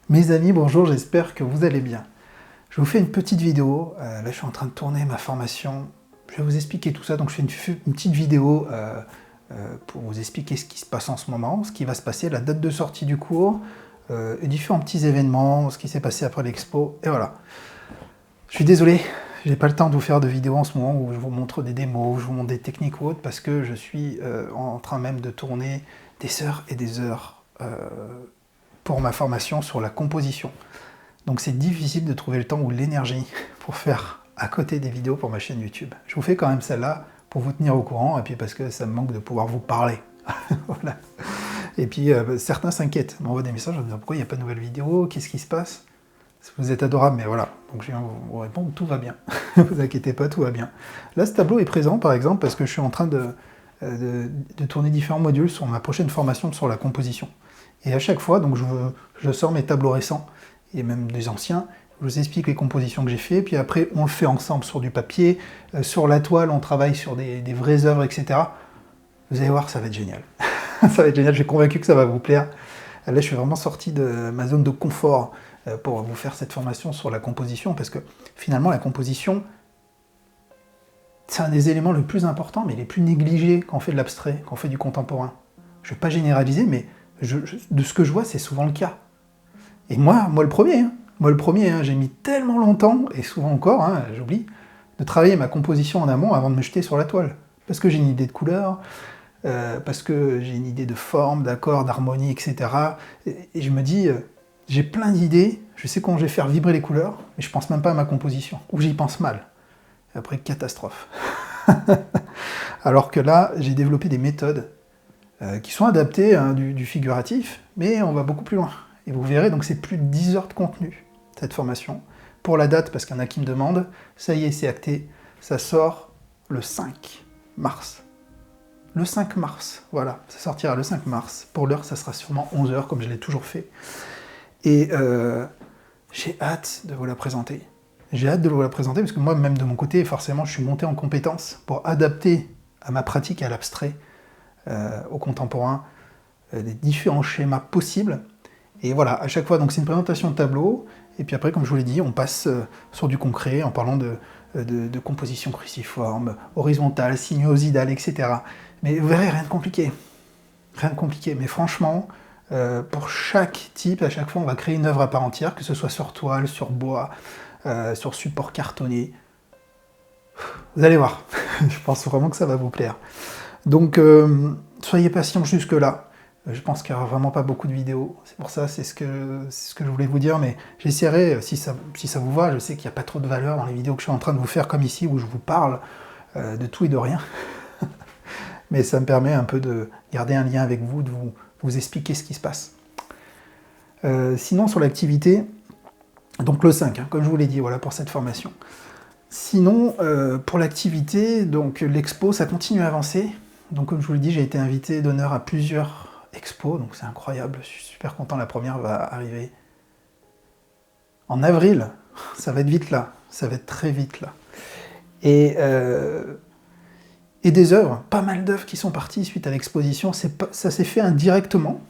Mes amis, bonjour, j'espère que vous allez bien. Je vous fais une petite vidéo, là je suis en train de tourner ma formation, je vais vous expliquer tout ça, donc je fais une petite vidéo pour vous expliquer ce qui se passe en ce moment, ce qui va se passer, la date de sortie du cours, et différents petits événements, ce qui s'est passé après l'expo, et voilà. Je suis désolé, j'ai pas le temps de vous faire de vidéos en ce moment où je vous montre des démos, où je vous montre des techniques ou autres, parce que je suis en train même de tourner des heures et des heures pour ma formation sur la composition. Donc c'est difficile de trouver le temps ou l'énergie pour faire à côté des vidéos pour ma chaîne YouTube. Je vous fais quand même celle-là pour vous tenir au courant, et puis parce que ça me manque de pouvoir vous parler. Voilà. Et puis certains s'inquiètent, m'envoient des messages en me disant pourquoi il n'y a pas de nouvelles vidéos, qu'est-ce qui se passe? Vous êtes adorable, mais voilà. Donc je viens vous répondre, tout va bien. Ne vous inquiétez pas, tout va bien. Là, ce tableau est présent, par exemple, parce que je suis en train de tourner différents modules sur ma prochaine formation sur la composition. Et à chaque fois, donc je sors mes tableaux récents, et même des anciens, je vous explique les compositions que j'ai fait, puis après on le fait ensemble sur du papier, sur la toile, on travaille sur des vraies œuvres, etc. Vous allez voir, ça va être génial. Ça va être génial, je suis convaincu que ça va vous plaire. Là, je suis vraiment sorti de ma zone de confort pour vous faire cette formation sur la composition, parce que finalement, la composition, c'est un des éléments les plus importants, mais les plus négligés quand on fait de l'abstrait, quand on fait du contemporain. Je ne vais pas généraliser, mais de ce que je vois, c'est souvent le cas. Et moi le premier, j'ai mis tellement longtemps, et souvent encore, hein, j'oublie, de travailler ma composition en amont avant de me jeter sur la toile. Parce que j'ai une idée de couleur, parce que j'ai une idée de forme, d'accord, d'harmonie, etc. Et je me dis, j'ai plein d'idées, je sais comment je vais faire vibrer les couleurs, mais je pense même pas à ma composition, ou j'y pense mal. Et après, catastrophe. Alors que là, j'ai développé des méthodes qui sont adaptées hein, du figuratif, mais on va beaucoup plus loin. Et vous verrez, donc c'est plus de 10 heures de contenu, cette formation. Pour la date, parce qu'il y en a qui me demandent, ça y est, c'est acté, ça sort le 5 mars. Le 5 mars, voilà, ça sortira le 5 mars. Pour l'heure, ça sera sûrement 11 heures, comme je l'ai toujours fait. Et j'ai hâte de vous la présenter. J'ai hâte de vous la présenter, parce que moi, même de mon côté, forcément, je suis monté en compétence pour adapter à ma pratique à l'abstrait, au contemporain, les différents schémas possibles. Et voilà, à chaque fois, donc c'est une présentation de tableau, et puis après, comme je vous l'ai dit, on passe sur du concret en parlant de composition cruciforme, horizontale, sinuosidale, etc. Mais vous verrez, rien de compliqué. Rien de compliqué, mais franchement, pour chaque type, à chaque fois, on va créer une œuvre à part entière, que ce soit sur toile, sur bois, sur support cartonné. Vous allez voir, je pense vraiment que ça va vous plaire. Donc, soyez patients jusque-là. Je pense qu'il n'y aura vraiment pas beaucoup de vidéos. C'est pour ça, c'est ce que je voulais vous dire, mais j'essaierai, si ça vous va, je sais qu'il n'y a pas trop de valeur dans les vidéos que je suis en train de vous faire comme ici, où je vous parle de tout et de rien. Mais ça me permet un peu de garder un lien avec vous, de vous expliquer ce qui se passe. Sinon, sur l'activité, donc le 5, hein, comme je vous l'ai dit, voilà pour cette formation. Sinon, pour l'activité, donc l'expo, ça continue à avancer. Donc comme je vous l'ai dit, j'ai été invité d'honneur à plusieurs expos, donc c'est incroyable, je suis super content, la première va arriver en avril, ça va être vite là, ça va être très vite là. Et des œuvres, pas mal d'œuvres qui sont parties suite à l'exposition, ça s'est fait indirectement,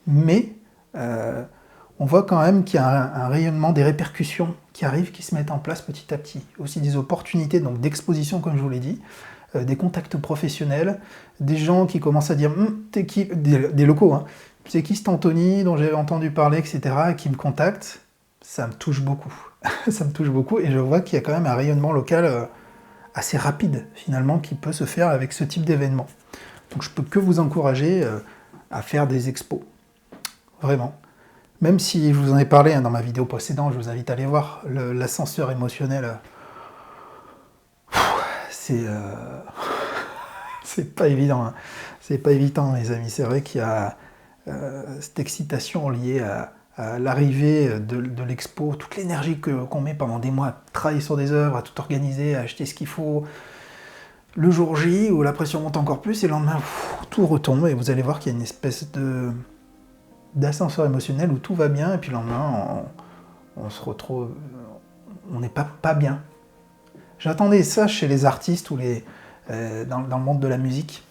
mais on voit quand même qu'il y a un rayonnement, des répercussions qui arrivent, qui se mettent en place petit à petit. Aussi des opportunités donc d'exposition, comme je vous l'ai dit, des contacts professionnels, des gens qui commencent à dire t'es qui, des locaux, hein, c'est qui cet Anthony dont j'avais entendu parler, etc., qui me contacte, ça me touche beaucoup. Ça me touche beaucoup, et je vois qu'il y a quand même un rayonnement local assez rapide, finalement, qui peut se faire avec ce type d'événement. Donc je peux que vous encourager à faire des expos. Vraiment. Même si je vous en ai parlé hein, dans ma vidéo précédente, je vous invite à aller voir l'ascenseur émotionnel. C'est pas évident. Hein. C'est pas évident, les amis. C'est vrai qu'il y a cette excitation liée à l'arrivée de l'expo, toute l'énergie qu'on met pendant des mois à travailler sur des œuvres, à tout organiser, à acheter ce qu'il faut. Le jour J, où la pression monte encore plus, et le lendemain, tout retombe, et vous allez voir qu'il y a une espèce d'ascenseur émotionnel où tout va bien, et puis le lendemain, on se retrouve... On n'est pas bien. J'attendais ça chez les artistes ou dans le monde de la musique.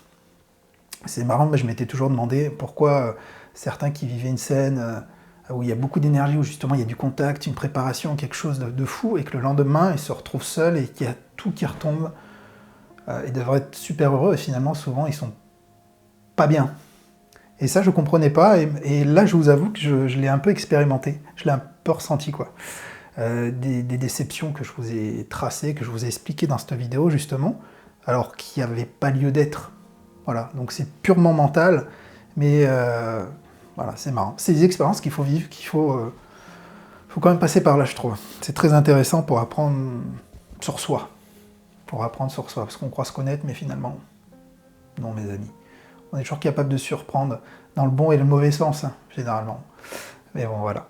C'est marrant, mais je m'étais toujours demandé pourquoi certains qui vivaient une scène où il y a beaucoup d'énergie, où justement il y a du contact, une préparation, quelque chose de fou, et que le lendemain, il se retrouve seul et qu'il y a tout qui retombe. Ils devraient être super heureux, et finalement, souvent, ils sont pas bien. Et ça, je comprenais pas, et là, je vous avoue que je l'ai un peu expérimenté, je l'ai un peu ressenti, quoi. Des déceptions que je vous ai tracées, que je vous ai expliquées dans cette vidéo, justement, alors qu'il n'y avait pas lieu d'être. Voilà, donc c'est purement mental, mais voilà, c'est marrant. C'est des expériences qu'il faut vivre, faut quand même passer par là, je trouve. C'est très intéressant pour apprendre sur soi. Parce qu'on croit se connaître, mais finalement, non, mes amis. On est toujours capable de surprendre dans le bon et le mauvais sens, hein, généralement. Mais bon, voilà.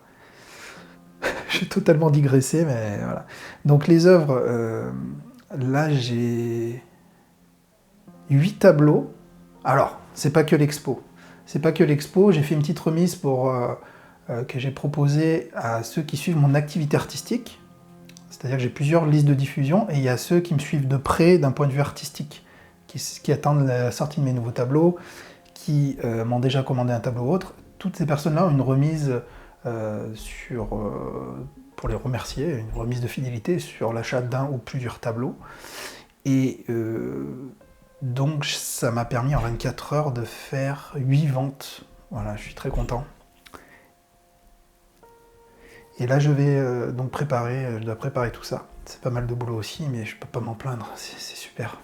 J'ai totalement digressé, mais voilà. Donc les œuvres, là j'ai 8 tableaux. Alors, c'est pas que l'expo. C'est pas que l'expo, j'ai fait une petite remise que j'ai proposée à ceux qui suivent mon activité artistique. C'est-à-dire que j'ai plusieurs listes de diffusion, et il y a ceux qui me suivent de près d'un point de vue artistique, qui attendent la sortie de mes nouveaux tableaux, qui m'ont déjà commandé un tableau ou autre. Toutes ces personnes-là ont une remise pour les remercier, une remise de fidélité sur l'achat d'un ou plusieurs tableaux. Et donc ça m'a permis en 24 heures de faire 8 ventes. Voilà, je suis très content. Et là je vais donc je dois préparer tout ça. C'est pas mal de boulot aussi, mais je peux pas m'en plaindre, c'est super.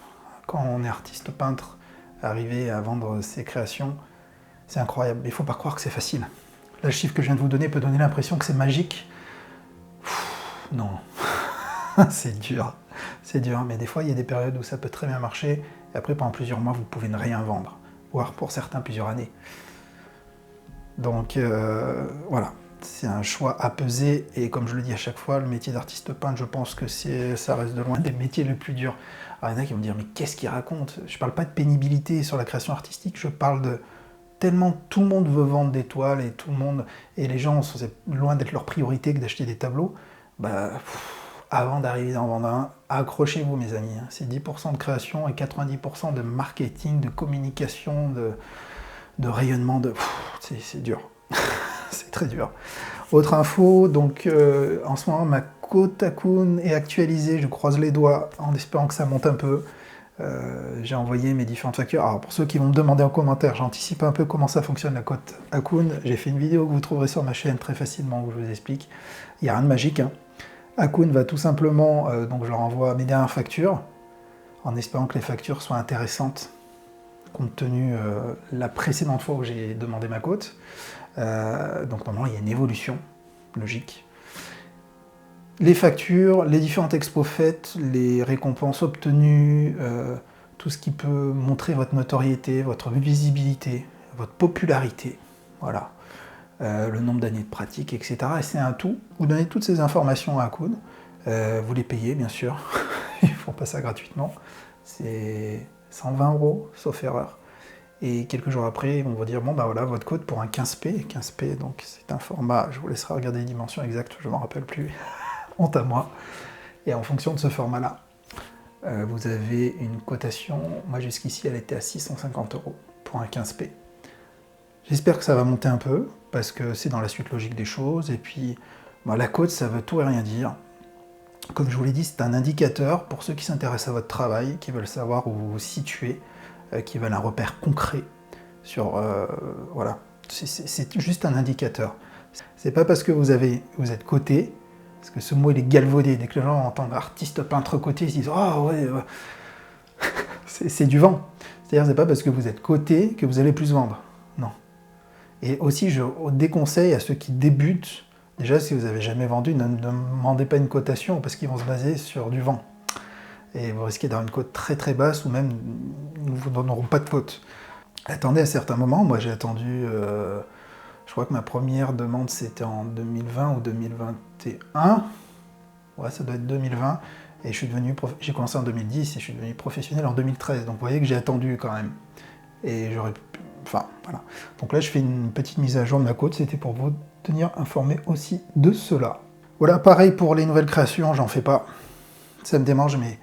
Quand on est artiste peintre, arriver à vendre ses créations, c'est incroyable. Mais il faut pas croire que c'est facile. Là, le chiffre que je viens de vous donner peut donner l'impression que c'est magique. Non, c'est dur, mais des fois il y a des périodes où ça peut très bien marcher, et après pendant plusieurs mois vous pouvez ne rien vendre, voire pour certains plusieurs années. Donc voilà, c'est un choix à peser, et comme je le dis à chaque fois, le métier d'artiste peintre, je pense que ça reste de loin des métiers les plus durs. Alors il y en a qui vont me dire, mais qu'est-ce qu'il raconte? Je parle pas de pénibilité sur la création artistique, je parle de tellement tout le monde veut vendre des toiles, et les gens sont loin d'être leur priorité que d'acheter des tableaux. Bah, avant d'arriver à en vendre un, accrochez-vous mes amis, hein. C'est 10% de création et 90% de marketing, de communication, de rayonnement, c'est dur. C'est très dur. Autre info, donc en ce moment ma cote Akoun est actualisée, je croise les doigts en espérant que ça monte un peu. J'ai envoyé mes différentes factures. Alors pour ceux qui vont me demander en commentaire, j'anticipe un peu comment ça fonctionne la cote Akoun. J'ai fait une vidéo que vous trouverez sur ma chaîne très facilement où je vous explique. Il n'y a rien de magique, hein. Akoun va tout simplement, donc je leur envoie mes dernières factures, en espérant que les factures soient intéressantes, compte tenu la précédente fois où j'ai demandé ma cote. Donc normalement il y a une évolution logique. Les factures, les différentes expos faites, les récompenses obtenues, tout ce qui peut montrer votre notoriété, votre visibilité, votre popularité, voilà. Le nombre d'années de pratique, etc. Et c'est un tout. Vous donnez toutes ces informations à Akoun, vous les payez bien sûr, ils ne font pas ça gratuitement, c'est 120 €, sauf erreur. Et quelques jours après, ils vont vous dire, bon bah voilà, votre code pour un 15p, 15p, donc c'est un format, je vous laisserai regarder les dimensions exactes, je ne m'en rappelle plus, honte à moi. Et en fonction de ce format-là, vous avez une cotation, moi jusqu'ici elle était à 650 € pour un 15p. J'espère que ça va monter un peu, parce que c'est dans la suite logique des choses, et puis bah, la cote ça veut tout et rien dire. Comme je vous l'ai dit, c'est un indicateur pour ceux qui s'intéressent à votre travail, qui veulent savoir où vous vous situez, qui veulent un repère concret sur... voilà, c'est juste un indicateur. C'est pas parce que vous êtes coté, parce que ce mot il est galvaudé, dès que les gens entendent artiste peintre coté, ils se disent « Oh ouais, c'est du vent ». C'est-à-dire c'est pas parce que vous êtes coté que vous allez plus vendre, non. Et aussi je déconseille à ceux qui débutent, déjà si vous n'avez jamais vendu, ne demandez pas une cotation parce qu'ils vont se baser sur du vent. Et vous risquez d'avoir une cote très très basse ou même ils ne vous donneront pas de faute. Attendez à certains moments, moi j'ai attendu, je crois que ma première demande c'était en 2020 ou 2021, ouais ça doit être 2020, et j'ai commencé en 2010 et je suis devenu professionnel en 2013, donc vous voyez que j'ai attendu quand même. Et j'aurais pu, enfin voilà. Donc là je fais une petite mise à jour de ma cote, c'était pour vous tenir informé aussi de cela. Voilà, pareil pour les nouvelles créations, j'en fais pas, ça me démange, mais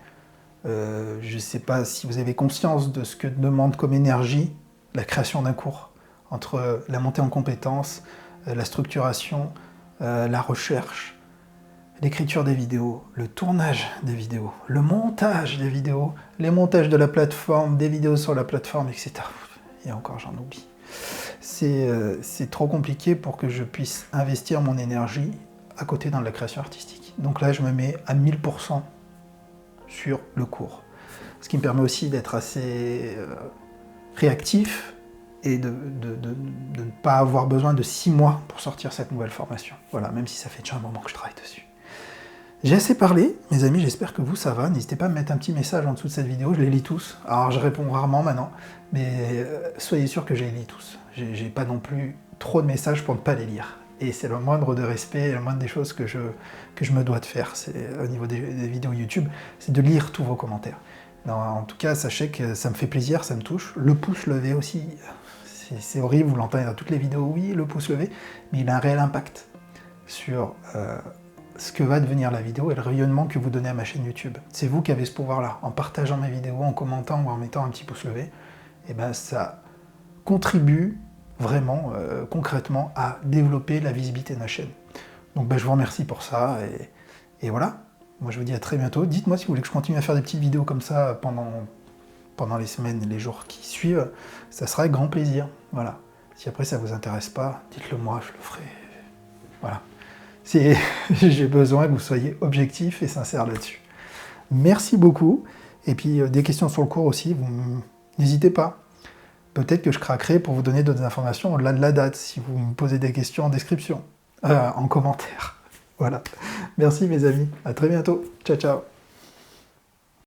je ne sais pas si vous avez conscience de ce que demande comme énergie la création d'un cours, entre la montée en compétences, la structuration, la recherche, l'écriture des vidéos, le tournage des vidéos, le montage des vidéos, les montages de la plateforme, des vidéos sur la plateforme, etc. Et encore, j'en oublie. C'est trop compliqué pour que je puisse investir mon énergie à côté dans la création artistique. Donc là, je me mets à 1000% sur le cours. Ce qui me permet aussi d'être assez réactif et de ne pas avoir besoin de 6 mois pour sortir cette nouvelle formation. Voilà, même si ça fait déjà un moment que je travaille dessus. J'ai assez parlé, mes amis, j'espère que vous, ça va. N'hésitez pas à me mettre un petit message en dessous de cette vidéo, je les lis tous. Alors, je réponds rarement maintenant, mais soyez sûr que je les lis tous. J'ai pas non plus trop de messages pour ne pas les lire. Et c'est le moindre de respect, la moindre des choses que je me dois de faire. C'est au niveau des vidéos YouTube, c'est de lire tous vos commentaires. Non, en tout cas, sachez que ça me fait plaisir, ça me touche. Le pouce levé aussi, c'est horrible, vous l'entendez dans toutes les vidéos, oui, le pouce levé, mais il a un réel impact sur ce que va devenir la vidéo et le rayonnement que vous donnez à ma chaîne YouTube. C'est vous qui avez ce pouvoir-là. En partageant mes vidéos, en commentant ou en mettant un petit pouce levé, et ben ça contribue vraiment, concrètement, à développer la visibilité de ma chaîne. Donc ben, je vous remercie pour ça, et voilà. Moi je vous dis à très bientôt. Dites-moi si vous voulez que je continue à faire des petites vidéos comme ça pendant les semaines, les jours qui suivent. Ça sera avec grand plaisir. Voilà. Si après ça vous intéresse pas, dites-le moi, je le ferai. Voilà. J'ai besoin que vous soyez objectif et sincère là-dessus. Merci beaucoup. Et puis des questions sur le cours aussi, n'hésitez pas. Peut-être que je craquerai pour vous donner d'autres informations au-delà de la date, si vous me posez des questions en description, en commentaire. Voilà. Merci mes amis, à très bientôt. Ciao, ciao.